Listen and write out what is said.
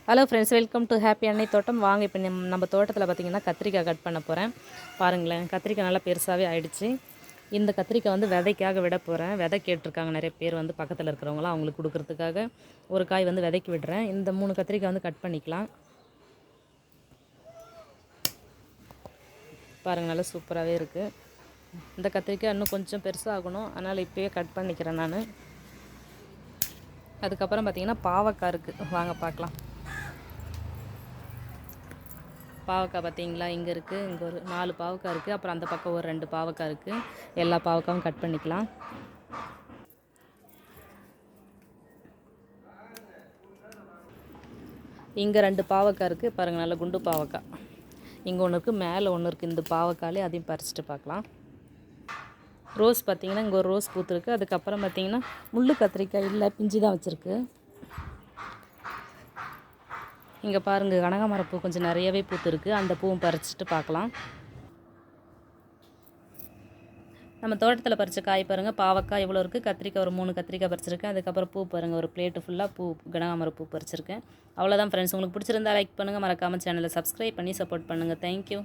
Hello friends, welcome to happy அன்னை தோட்டம். வாங்க இப்போ நம்ம தோட்டத்தில் பார்த்திங்கன்னா கத்திரிக்காய் கட் பண்ண போகிறேன். பாருங்களேன், கத்திரிக்காய் நல்லா பெருசாகவே ஆயிடுச்சு. இந்த கத்திரிக்காய் வந்து விதைக்காக விட போகிறேன். விதை கேட்டிருக்காங்க நிறைய பேர், வந்து பக்கத்தில் இருக்கிறவங்களாம் அவங்களுக்கு கொடுக்குறதுக்காக ஒரு காய் வந்து விதைக்கு விடுறேன். இந்த 3 கத்திரிக்காய் வந்து கட் பண்ணிக்கலாம். பாருங்கள், நல்லா சூப்பராகவே இருக்குது. இந்த கத்திரிக்காய் இன்னும் கொஞ்சம் பெருசாகணும், அதனால் இப்போயே கட் பண்ணிக்கிறேன் நான். அதுக்கப்புறம் பார்த்திங்கன்னா பாவக்காய் இருக்குது, வாங்க பார்க்கலாம். பாவக்காய் பார்த்தீங்களா, இங்கே இருக்குது, இங்கே ஒரு 4 பாவக்காய் இருக்குது, அப்புறம் அந்த பக்கம் ஒரு 2 பாவக்காய் இருக்குது. எல்லா பாவக்காயும் கட் பண்ணிக்கலாம். இங்கே 2 பாவக்காய் இருக்குது பாருங்கள், நல்ல குண்டு பாவக்காய். இங்கே ஒன்று இருக்குது, மேலே ஒன்று இருக்குது. இந்த பாவக்காயிலே அதையும் பறிச்சுட்டு பார்க்கலாம். ரோஸ் பார்த்திங்கன்னா இங்கே ஒரு ரோஸ் பூத்துருக்கு. அதுக்கப்புறம் பார்த்திங்கன்னா முள்ளு கத்திரிக்காய் இல்லை, பிஞ்சு தான் வச்சுருக்கு. இங்கே பாருங்கள், கனகாமரம் பூ கொஞ்சம் நிறையவே பூத்துருக்கு. அந்த பூவும் பறிச்சுட்டு பார்க்கலாம். நம்ம தோட்டத்தில் பறித்த காய் பாருங்கள், பாவக்காய் எவ்வளோ இருக்குது, கத்திரிக்காய் ஒரு 3 கத்திரிக்காய் பறிச்சிருக்கேன். அதுக்கப்புறம் பூ பாருங்கள், ஒரு பிளேட்டு ஃபுல்லாக பூ, கனகாமரம் பூ பறிச்சிருக்கேன். அவ்வளோதான் ஃப்ரெண்ட்ஸ். உங்களுக்கு பிடிச்சிருந்தா லைக் பண்ணுங்கள், மறக்காமல் சேனலை சப்ஸ்கிரைப் பண்ணி சப்போர்ட் பண்ணுங்கள். தேங்க்யூ.